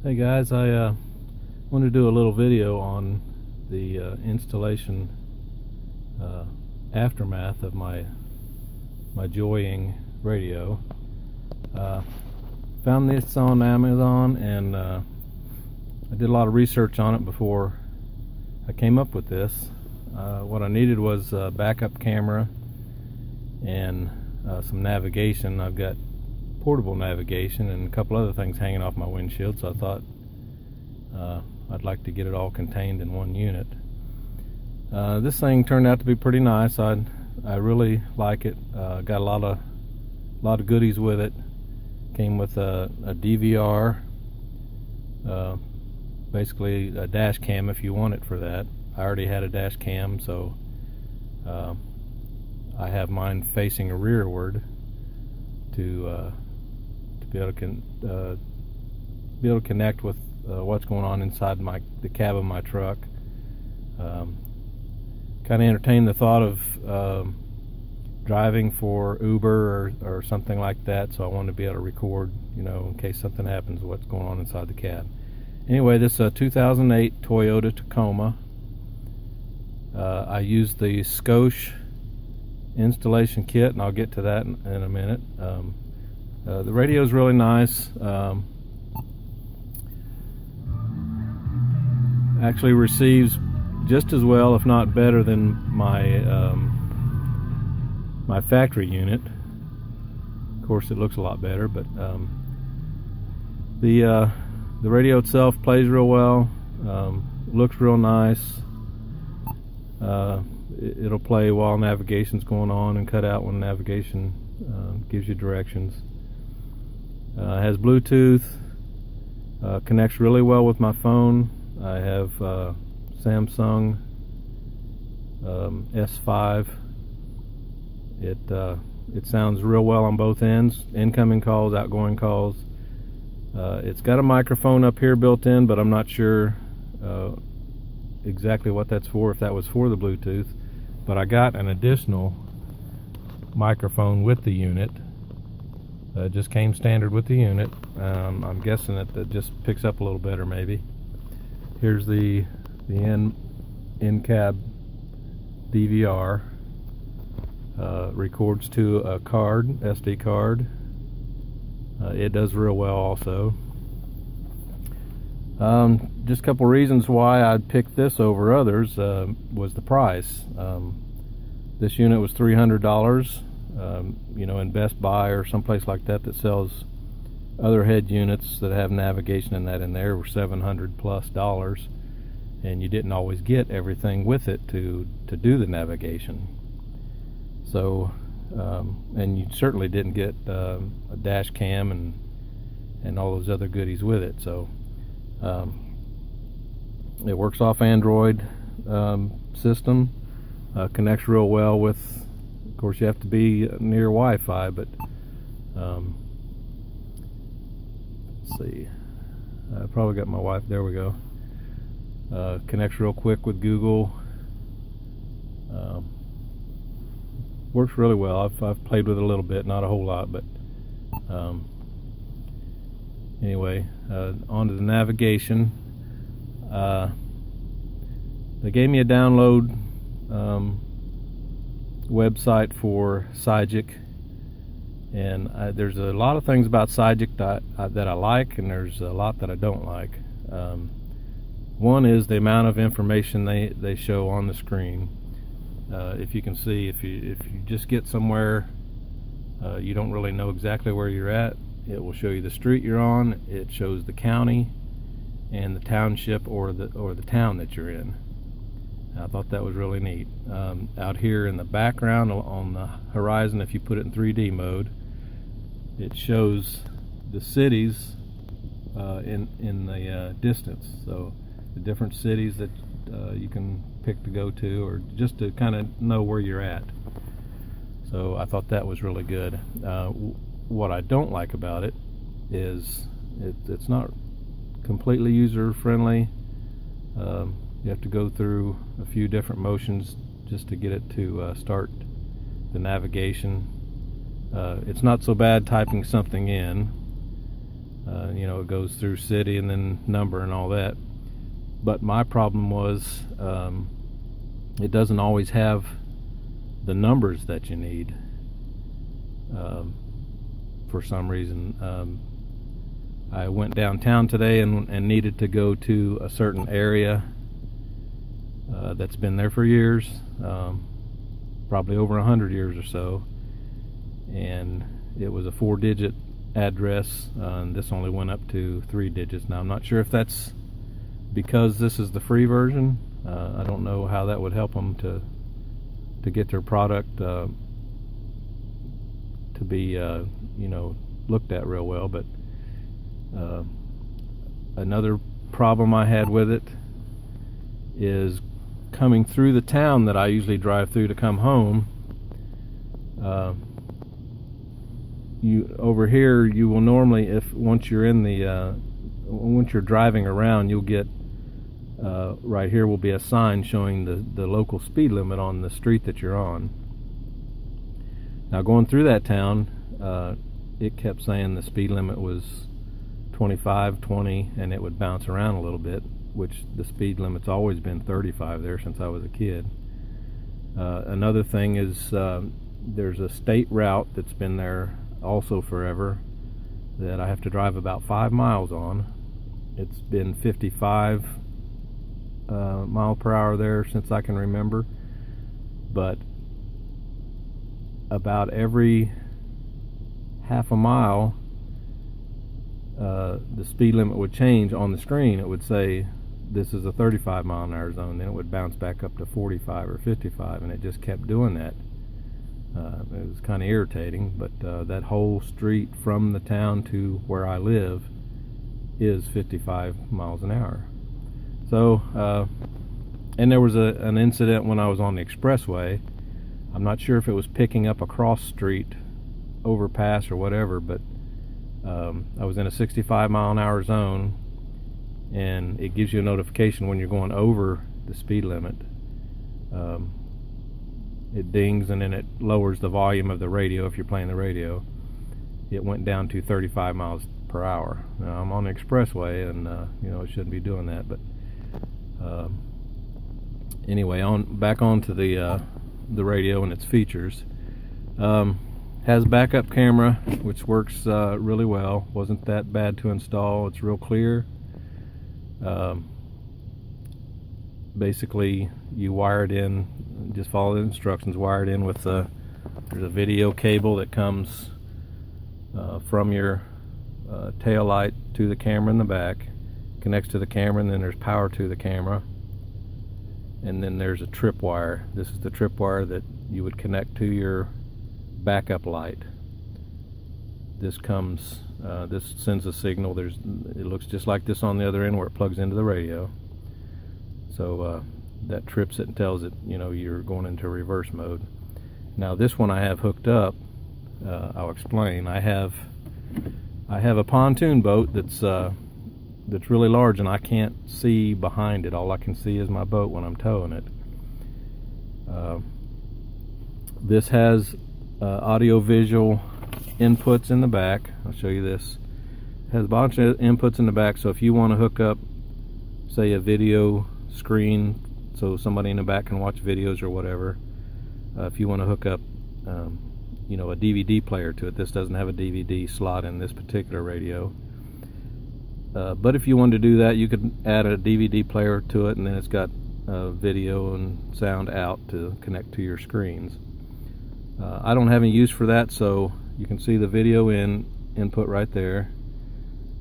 Hey guys, I want to do a little video on the installation aftermath of my Joying radio. Found this on Amazon, and I did a lot of research on it before I came up with this. What I needed was a backup camera and some navigation. I've got portable navigation and a couple other things hanging off my windshield, so I thought I'd like to get it all contained in one unit. This thing turned out to be pretty nice. I really like it. Got a lot of goodies with it. Came with a DVR, basically a dash cam if you want it for that. I already had a dash cam, so I have mine facing rearward to be able to connect with what's going on inside the cab of my truck. Kind of entertained the thought of driving for Uber or something like that, so I wanted to be able to record, in case something happens, what's going on inside the cab. Anyway, this 2008 Toyota Tacoma. I used the Sygic installation kit, and I'll get to that in a minute. The radio is really nice. Actually receives just as well, if not better, than my factory unit. Of course, it looks a lot better, but the radio itself plays real well. Looks real nice. It'll play while navigation's going on and cut out when navigation gives you directions. Has Bluetooth. Connects really well with my phone. I have Samsung S5. It sounds real well on both ends, incoming calls, outgoing calls. It's got a microphone up here built in, but I'm not sure exactly what that's for, if that was for the Bluetooth. But I got an additional microphone with the unit. Just came standard with the unit. I'm guessing that just picks up a little better, maybe. Here's the in-cab DVR. Records to a SD card. It does real well also. Just a couple reasons why I picked this over others was the price. This unit was $300. In Best Buy or someplace like that sells other head units that have navigation and that in there were $700+, and you didn't always get everything with it to do the navigation. So, and you certainly didn't get a dash cam and all those other goodies with it. So, it works off Android system. Connects real well with. Of course, you have to be near Wi-Fi, but let's see. I probably got my Wi-Fi. There we go. Connects real quick with Google. Works really well. I've played with it a little bit, not a whole lot, but anyway, onto the navigation. They gave me a download website for Sygic, and there's a lot of things about Sygic that I like, and there's a lot that I don't like. One is the amount of information they show on the screen. If you can see, if you just get somewhere you don't really know exactly where you're at, it will show you the street you're on. It shows the county and the township or the town that you're in. I thought that was really neat. Out here in the background on the horizon, if you put it in 3D mode, it shows the cities in the distance. So the different cities that you can pick to go to, or just to kind of know where you're at. So I thought that was really good. What I don't like about it is it's not completely user friendly. You have to go through a few different motions just to get it to start the navigation. It's not so bad typing something in. it goes through city and then number and all that. But my problem was it doesn't always have the numbers that you need for some reason. I went downtown today and needed to go to a certain area that's been there for years, probably over 100 years or so, and it was a 4-digit address, and this only went up to 3 digits. Now I'm not sure if that's because this is the free version. I don't know how that would help them to get their product to be looked at real well. But another problem I had with it is coming through the town that I usually drive through to come home. Over here, you will normally, once you're driving around, you'll get right here will be a sign showing the local speed limit on the street that you're on. Now going through that town, it kept saying the speed limit was 25, 20, and it would bounce around a little bit, which the speed limit's always been 35 there since I was a kid. Another thing is there's a state route that's been there also forever that I have to drive about 5 miles on. It's been 55 mile per hour there since I can remember, but about every half a mile the speed limit would change on the screen. It would say this is a 35 mile an hour zone, then it would bounce back up to 45 or 55, and it just kept doing that. It was kind of irritating, but that whole street from the town to where I live is 55 miles an hour. So, and there was an incident when I was on the expressway. I'm not sure if it was picking up a cross street overpass or whatever, but I was in a 65 mile an hour zone, and it gives you a notification when you're going over the speed limit. It dings, and then it lowers the volume of the radio if you're playing the radio. It went down to 35 miles per hour. Now I'm on the expressway, and it shouldn't be doing that, but anyway, back onto the radio and its features. Has backup camera, which works really well. Wasn't that bad to install. It's real clear. Basically, you wire it in, just follow the instructions, wire it in with there's a video cable that comes from your tail light to the camera in the back, connects to the camera, and then there's power to the camera, and then there's a trip wire. This is the trip wire that you would connect to your backup light. This sends a signal. It looks just like this on the other end where it plugs into the radio. So that trips it and tells it, you're going into reverse mode. Now this one I have hooked up. I'll explain. I have a pontoon boat that's really large, and I can't see behind it. All I can see is my boat when I'm towing it. This has audio-visual inputs in the back. I'll show you this. It has a bunch of inputs in the back, so if you want to hook up, say, a video screen so somebody in the back can watch videos or whatever, if you want to hook up a DVD player to it. This doesn't have a DVD slot in this particular radio, but if you wanted to do that, you could add a DVD player to it, and then it's got video and sound out to connect to your screens. I don't have any use for that, so you can see the video input right there.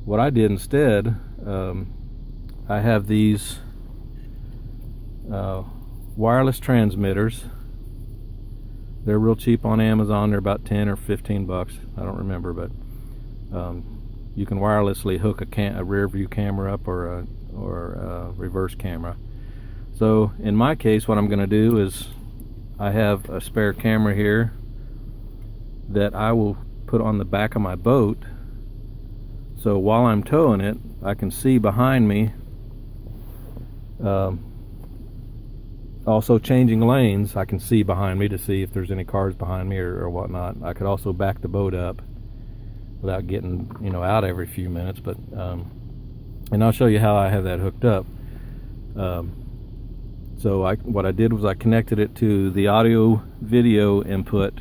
What I did instead, I have these wireless transmitters. They're real cheap on Amazon. They're about 10 or 15 bucks. I don't remember, but you can wirelessly hook a rear view camera up or a reverse camera. So in my case, what I'm going to do is I have a spare camera here that I will put on the back of my boat, so while I'm towing it, I can see behind me. Also changing lanes, I can see behind me to see if there's any cars behind me or whatnot. I could also back the boat up without getting, you know, out every few minutes. But and I'll show you how I have that hooked up. So what I did was I connected it to the audio video input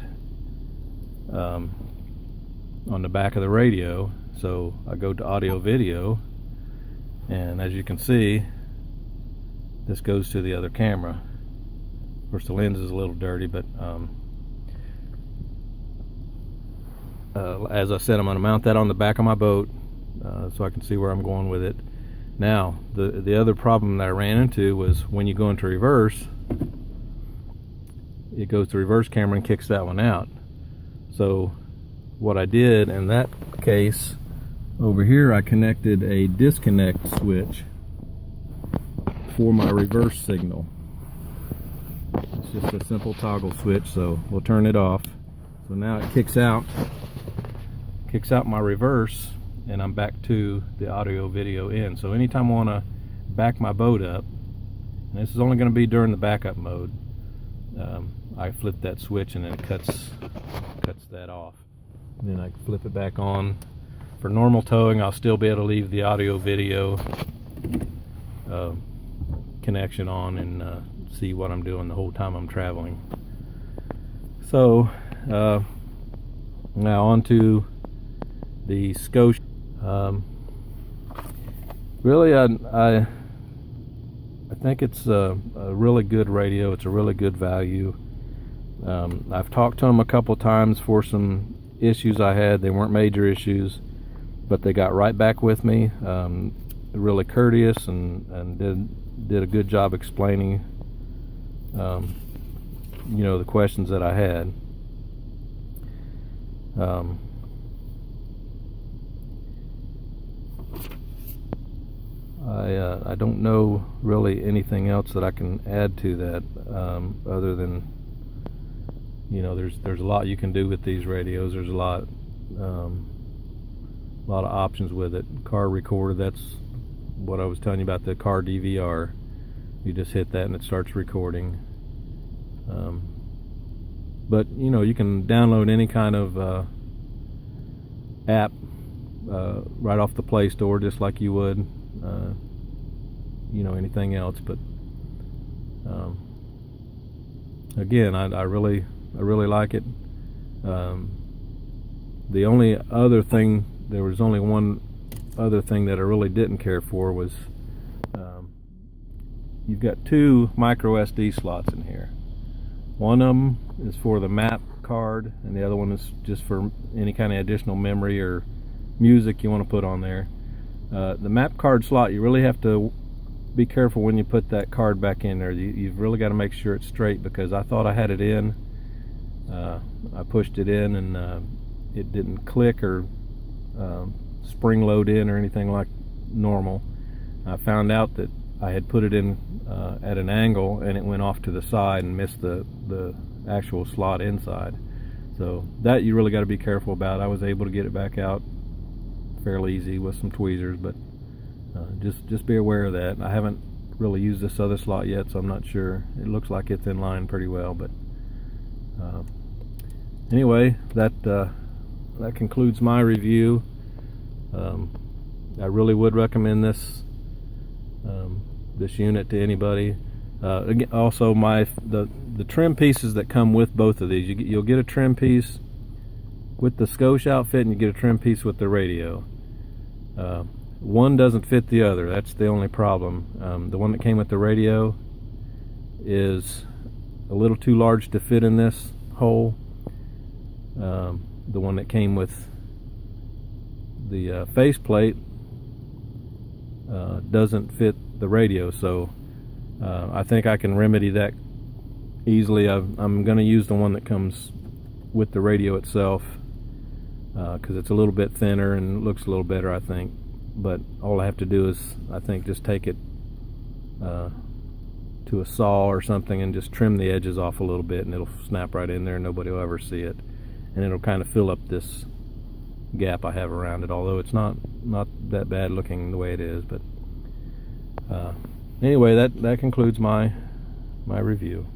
on the back of the radio. So I go to audio video, and as you can see, this goes to the other camera. Of course, the lens is a little dirty, but as I said, I'm going to mount that on the back of my boat so I can see where I'm going with it. Now, the other problem that I ran into was when you go into reverse, it goes to reverse camera and kicks that one out. So what I did in that case, over here I connected a disconnect switch for my reverse signal. It's just a simple toggle switch, so we'll turn it off. So now it kicks out my reverse, and I'm back to the audio video in. So anytime I want to back my boat up, and this is only going to be during the backup mode, I flip that switch and then it cuts that off. And then I flip it back on. For normal towing, I'll still be able to leave the audio video connection on and see what I'm doing the whole time I'm traveling. So now on to the Scotia. Really, I think it's a really good radio. It's a really good value. I've talked to them a couple times for some issues I had. They weren't major issues, but they got right back with me. Really courteous and did a good job explaining you know, the questions that I had. I don't know really anything else that I can add to that, other than, you know, there's a lot you can do with these radios. There's a lot of options with it. Car recorder, that's what I was telling you about, the car DVR. You just hit that and it starts recording. But you know, you can download any kind of app right off the Play Store, just like you would you know, anything else. But again, I really like it. The only other thing, there was only one other thing that I really didn't care for was you've got two micro SD slots in here. One of them is for the map card, and the other one is just for any kind of additional memory or music you want to put on there. The map card slot, you really have to be careful when you put that card back in there. You've really got to make sure it's straight, because I thought I had it in. I pushed it in and it didn't click or spring load in or anything like normal. I found out that I had put it in at an angle, and it went off to the side and missed the actual slot inside. So that you really got to be careful about. I was able to get it back out fairly easy with some tweezers, but just be aware of that. I haven't really used this other slot yet, so I'm not sure. It looks like it's in line pretty well, but anyway, that concludes my review. I really would recommend this unit to anybody. Again, also the trim pieces that come with both of these, you'll get a trim piece with the Scotia outfit, and you get a trim piece with the radio. One doesn't fit the other. That's the only problem. The one that came with the radio is a little too large to fit in this hole. The one that came with the faceplate doesn't fit the radio, so I think I can remedy that easily. I'm going to use the one that comes with the radio itself, because it's a little bit thinner and looks a little better, I think. But all I have to do is, I think, just take it to a saw or something and just trim the edges off a little bit, and it'll snap right in there and nobody will ever see it, and it'll kind of fill up this gap I have around it, although it's not that bad looking the way it is. But anyway, that concludes my review.